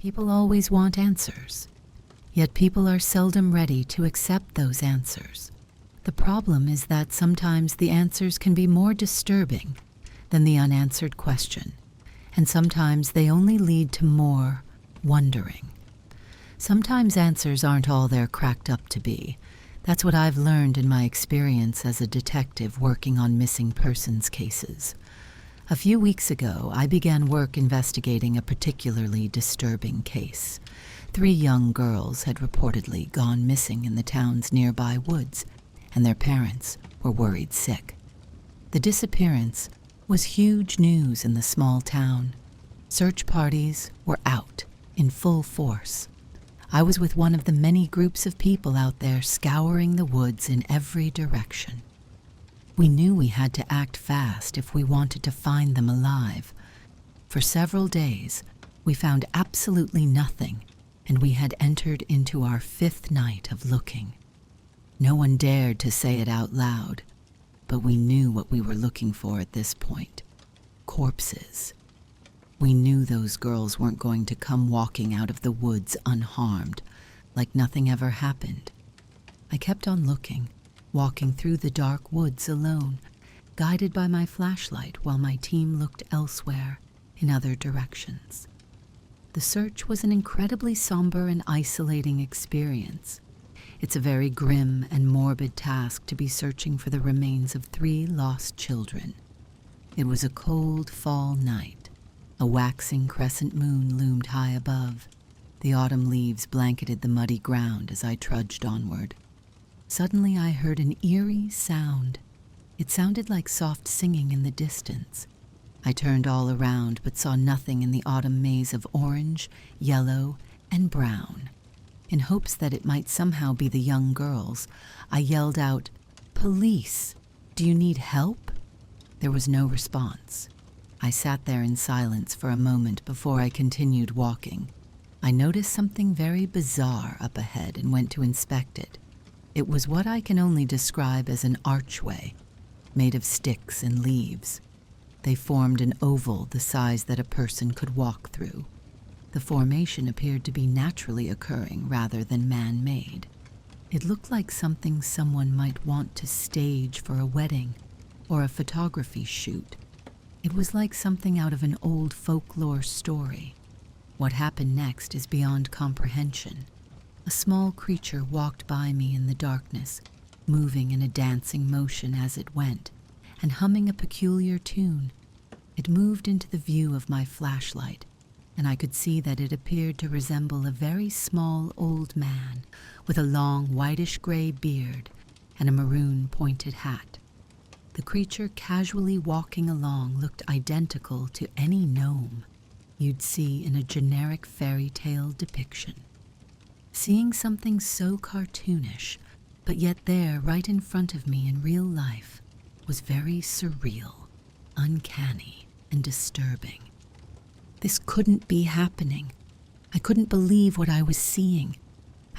People always want answers, yet people are seldom ready to accept those answers. The problem is that sometimes the answers can be more disturbing than the unanswered question, and sometimes they only lead to more wondering. Sometimes answers aren't all they're cracked up to be. That's what I've learned in my experience as a detective working on missing persons cases. A few weeks ago, I began work investigating a particularly disturbing case. 3 young girls had reportedly gone missing in the town's nearby woods, and their parents were worried sick. The disappearance was huge news in the small town. Search parties were out in full force. I was with one of the many groups of people out there scouring the woods in every direction. We knew we had to act fast if we wanted to find them alive. For several days, we found absolutely nothing, and we had entered into our 5th night of looking. No one dared to say it out loud, but we knew what we were looking for at this point. Corpses. We knew those girls weren't going to come walking out of the woods unharmed, like nothing ever happened. I kept on looking, walking through the dark woods alone, guided by my flashlight while my team looked elsewhere in other directions. The search was an incredibly somber and isolating experience. It's a very grim and morbid task to be searching for the remains of 3 lost children. It was a cold fall night. A waxing crescent moon loomed high above. The autumn leaves blanketed the muddy ground as I trudged onward. Suddenly I heard an eerie sound. It sounded like soft singing in the distance. I turned all around but saw nothing in the autumn maze of orange, yellow, and brown. In hopes that it might somehow be the young girls, I yelled out, "Police! Do you need help?" There was no response. I sat there in silence for a moment before I continued walking. I noticed something very bizarre up ahead and went to inspect it. It was what I can only describe as an archway, made of sticks and leaves. They formed an oval the size that a person could walk through. The formation appeared to be naturally occurring rather than man-made. It looked like something someone might want to stage for a wedding or a photography shoot. It was like something out of an old folklore story. What happened next is beyond comprehension. A small creature walked by me in the darkness, moving in a dancing motion as it went, and humming a peculiar tune. It moved into the view of my flashlight, and I could see that it appeared to resemble a very small old man with a long whitish-gray beard and a maroon pointed hat. The creature casually walking along looked identical to any gnome you'd see in a generic fairy tale depiction. Seeing something so cartoonish, but yet there right in front of me in real life, was very surreal, uncanny, and disturbing. This couldn't be happening. I couldn't believe what I was seeing.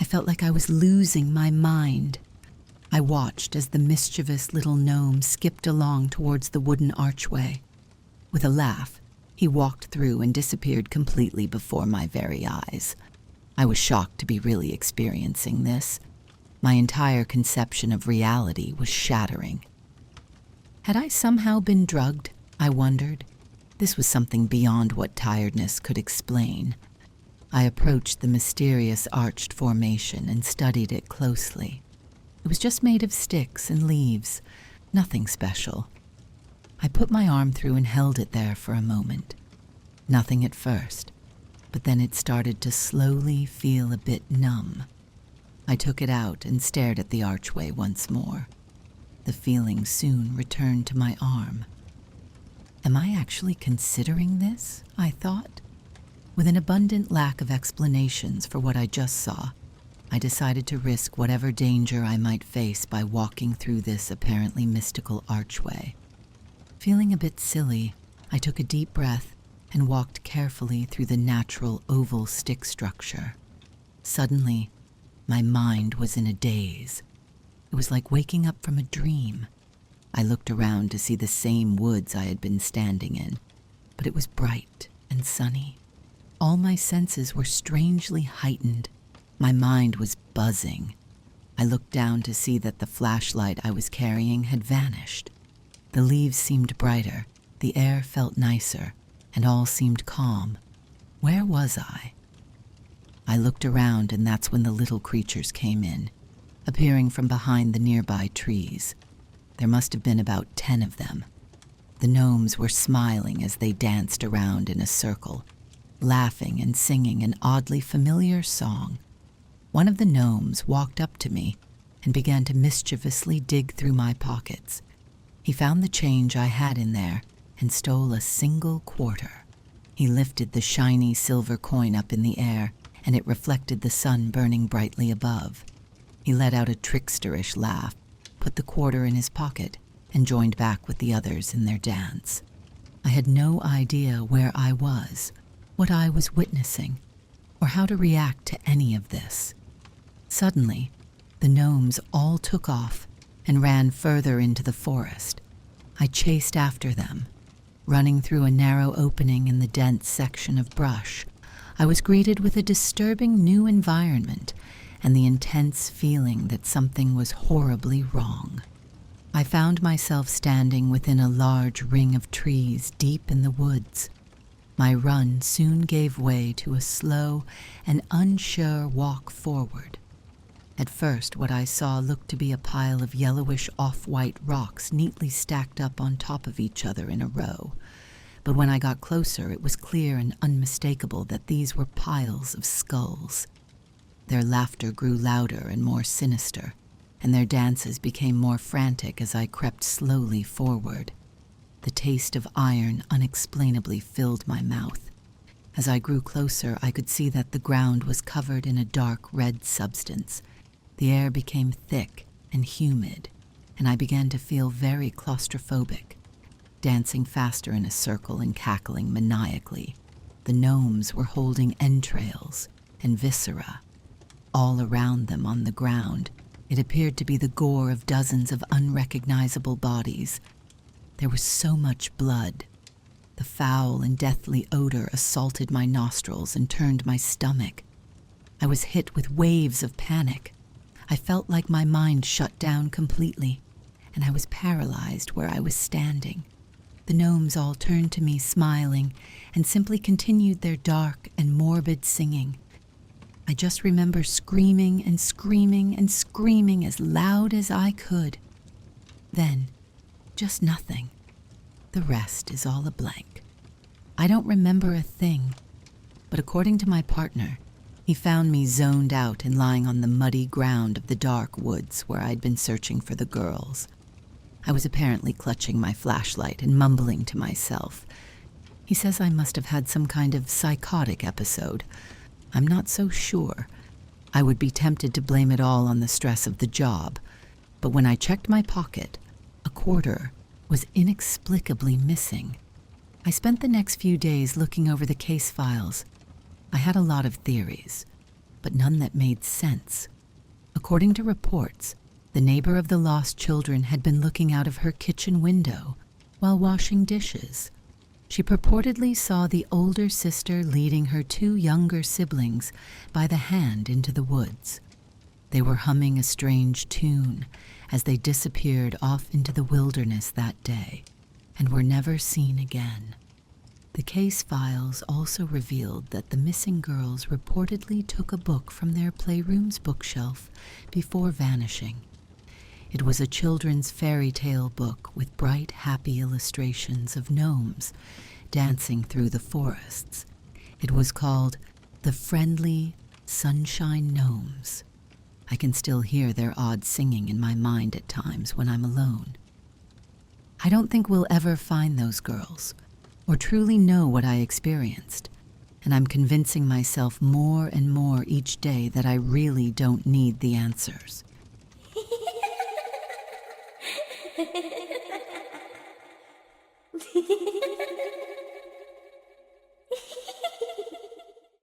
I felt like I was losing my mind. I watched as the mischievous little gnome skipped along towards the wooden archway. With a laugh, he walked through and disappeared completely before my very eyes. I was shocked to be really experiencing this. My entire conception of reality was shattering. Had I somehow been drugged? I wondered. This was something beyond what tiredness could explain. I approached the mysterious arched formation and studied it closely. It was just made of sticks and leaves, nothing special. I put my arm through and held it there for a moment. Nothing at first, but then it started to slowly feel a bit numb. I took it out and stared at the archway once more. The feeling soon returned to my arm. Am I actually considering this? I thought. With an abundant lack of explanations for what I just saw, I decided to risk whatever danger I might face by walking through this apparently mystical archway. Feeling a bit silly, I took a deep breath and walked carefully through the natural oval stick structure. Suddenly, my mind was in a daze. It was like waking up from a dream. I looked around to see the same woods I had been standing in, but it was bright and sunny. all my senses were strangely heightened. My mind was buzzing. I looked down to see that the flashlight I was carrying had vanished. The leaves seemed brighter, the air felt nicer, and all seemed calm. Where was I? I looked around, and that's when the little creatures came in, appearing from behind the nearby trees. There must have been about 10 of them. The gnomes were smiling as they danced around in a circle, laughing and singing an oddly familiar song. One of the gnomes walked up to me and began to mischievously dig through my pockets. He found the change I had in there and stole a single quarter. He lifted the shiny silver coin up in the air, and it reflected the sun burning brightly above. He let out a tricksterish laugh, put the quarter in his pocket, and joined back with the others in their dance. I had no idea where I was, what I was witnessing, or how to react to any of this. Suddenly, the gnomes all took off and ran further into the forest. I chased after them. Running through a narrow opening in the dense section of brush, I was greeted with a disturbing new environment and the intense feeling that something was horribly wrong. I found myself standing within a large ring of trees deep in the woods. My run soon gave way to a slow and unsure walk forward. At first, what I saw looked to be a pile of yellowish off-white rocks neatly stacked up on top of each other in a row. But when I got closer, it was clear and unmistakable that these were piles of skulls. Their laughter grew louder and more sinister, and their dances became more frantic as I crept slowly forward. The taste of iron unexplainably filled my mouth. As I grew closer, I could see that the ground was covered in a dark red substance. The air became thick and humid, and I began to feel very claustrophobic. Dancing faster in a circle and cackling maniacally, the gnomes were holding entrails and viscera. All around them on the ground, it appeared to be the gore of dozens of unrecognizable bodies. There was so much blood. The foul and deathly odor assaulted my nostrils and turned my stomach. I was hit with waves of panic. I felt like my mind shut down completely, and I was paralyzed where I was standing. The gnomes all turned to me smiling and simply continued their dark and morbid singing. I just remember screaming and screaming and screaming as loud as I could. Then, just nothing. The rest is all a blank. I don't remember a thing, but according to my partner, he found me zoned out and lying on the muddy ground of the dark woods where I'd been searching for the girls. I was apparently clutching my flashlight and mumbling to myself. He says I must have had some kind of psychotic episode. I'm not so sure. I would be tempted to blame it all on the stress of the job, but when I checked my pocket, a quarter was inexplicably missing. I spent the next few days looking over the case files. I had a lot of theories, but none that made sense. According to reports, the neighbor of the lost children had been looking out of her kitchen window while washing dishes. She purportedly saw the older sister leading her 2 younger siblings by the hand into the woods. They were humming a strange tune as they disappeared off into the wilderness that day and were never seen again. The case files also revealed that the missing girls reportedly took a book from their playroom's bookshelf before vanishing. It was a children's fairy tale book with bright, happy illustrations of gnomes dancing through the forests. It was called The Friendly Sunshine Gnomes. I can still hear their odd singing in my mind at times when I'm alone. I don't think we'll ever find those girls, or truly know what I experienced, and I'm convincing myself more and more each day that I really don't need the answers.